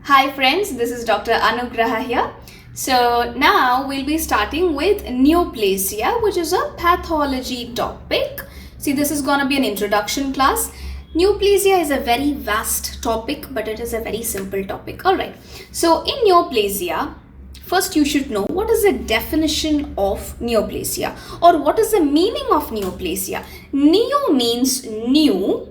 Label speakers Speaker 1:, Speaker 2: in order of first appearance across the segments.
Speaker 1: Hi friends, this is Dr. Anugraha here. So now we'll be starting with Neoplasia, which is a pathology topic. See, this is going to be an introduction class. Neoplasia is a very vast topic, but it is a very simple topic. Alright, so in Neoplasia, first you should know what is the definition of Neoplasia or what is the meaning of Neoplasia. Neo means new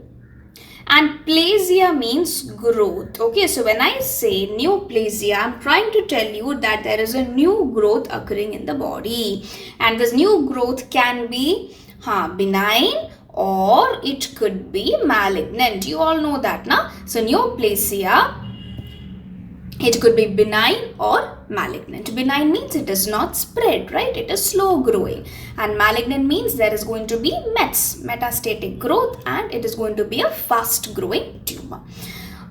Speaker 1: and plasia means growth. Okay, so when I say neoplasia, I'm trying to tell you that there is a new growth occurring in the body, and this new growth can be benign or it could be malignant. You all know that, na? So neoplasia, it could be benign or malignant. Benign means it is not spread, right? It is slow growing. And malignant means there is going to be metastatic growth, and it is going to be a fast growing tumor.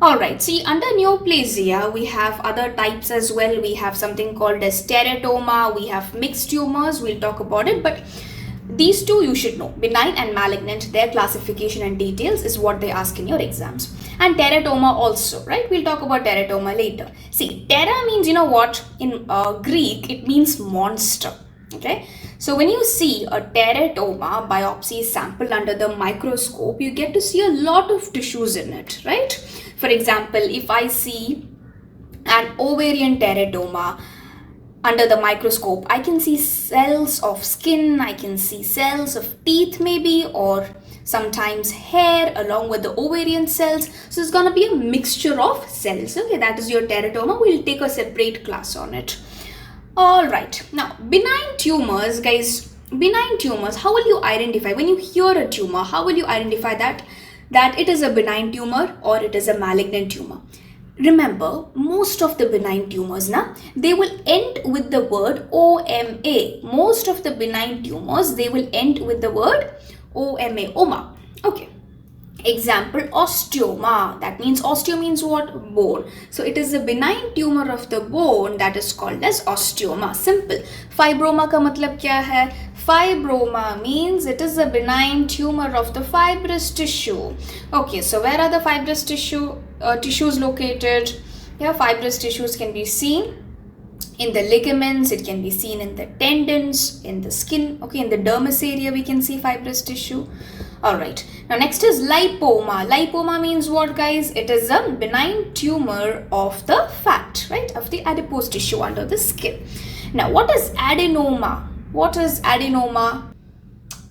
Speaker 1: Alright, see, under neoplasia, we have other types as well. We have something called as teratoma. We have mixed tumors. We'll talk about it, but these two you should know, benign and malignant, their classification and details is what they ask in your exams. And teratoma also, right? We'll talk about teratoma later. See, tera means, you know what, in Greek, it means monster, okay? So when you see a teratoma biopsy sample under the microscope, you get to see a lot of tissues in it, right? For example, if I see an ovarian teratoma, under the microscope, I can see cells of skin, I can see cells of teeth maybe, or sometimes hair along with the ovarian cells. So it's gonna be a mixture of cells. Okay, that is your teratoma. We'll take a separate class on it. Alright, now benign tumors, guys, benign tumors, how will you identify? When you hear a tumor, how will you identify that it is a benign tumor or it is a malignant tumor? Remember, most of the benign tumors, they will end with the word OMA. Most of the benign tumors, they will end with the word OMA, OMA. Okay. Example, osteoma. That means, osteo means what? Bone. So it is a benign tumor of the bone that is called as osteoma. Simple. Fibroma ka matlab kya hai? Fibroma means it is a benign tumor of the fibrous tissue. Okay, so where are the fibrous tissues located? Yeah, fibrous tissues can be seen in the ligaments, it can be seen in the tendons, in the skin. Okay, in the dermis area we can see fibrous tissue. Alright, now next is lipoma. Lipoma means what, guys? It is a benign tumor of the fat, right? Of the adipose tissue under the skin. Now what is adenoma? What is adenoma?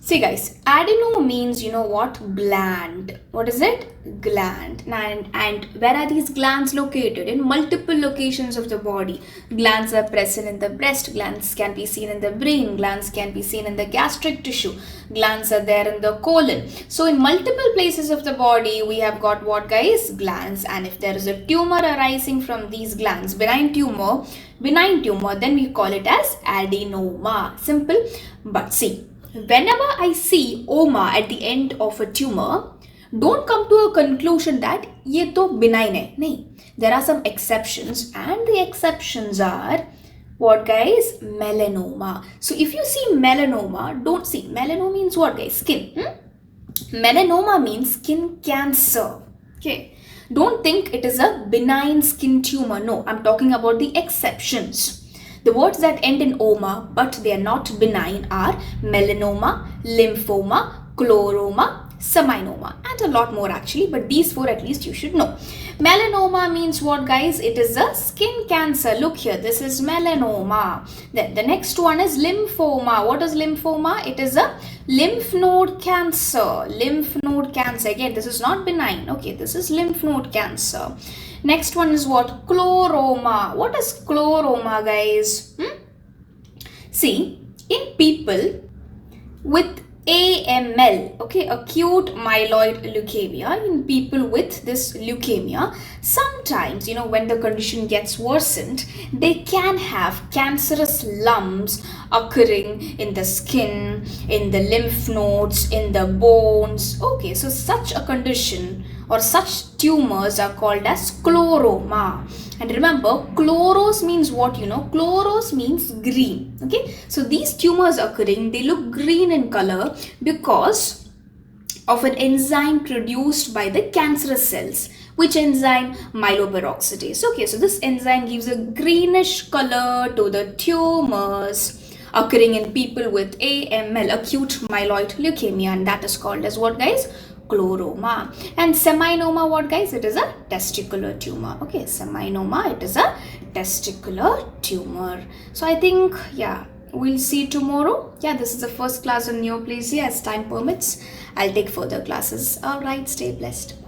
Speaker 1: See guys, adeno means, you know what, gland. What is it? Gland. And where are these glands located? In multiple locations of the body. Glands are present in the breast, glands can be seen in the brain, glands can be seen in the gastric tissue, glands are there in the colon. So in multiple places of the body, we have got what, guys? Glands. And if there is a tumor arising from these glands, benign tumor, then we call it as adenoma. Simple. But see, whenever I see oma at the end of a tumor, don't come to a conclusion that ye to benign hai. Nahi. There are some exceptions, and the exceptions are what, guys? Melanoma. So if you see melanoma, don't see. Melanoma means what, guys? Skin. Melanoma means skin cancer. Okay. Don't think it is a benign skin tumor. No, I'm talking about the exceptions. The words that end in oma but they are not benign are melanoma, lymphoma, chloroma, seminoma, and a lot more actually, but these four at least you should know. Melanoma means what, guys? It is a skin cancer. Look here, this is melanoma. Then the next one is lymphoma. What is lymphoma? It is a lymph node cancer. Lymph node cancer. Again, this is not benign. Okay, this is lymph node cancer. Next one is what? Chloroma. What is chloroma, guys? See, in people with AML, okay, acute myeloid leukemia, in people with this leukemia, sometimes, you know, when the condition gets worsened, they can have cancerous lumps occurring in the skin, in the lymph nodes, in the bones. Okay, so such a condition or such tumors are called as chloroma. And remember, chloros means what, you know? Chloros means green. Okay, so these tumors occurring, they look green in color because of an enzyme produced by the cancerous cells, Which enzyme? Myeloperoxidase. Okay, so this enzyme gives a greenish color to the tumors occurring in people with AML, acute myeloid leukemia, and that is called as what, guys? Chloroma. And seminoma, what, guys? It is a testicular tumor. Okay, seminoma, it is a testicular tumor. So I think, yeah, we'll see tomorrow. Yeah, this is the first class on neoplasia. As time permits, I'll take further classes. All right, stay blessed.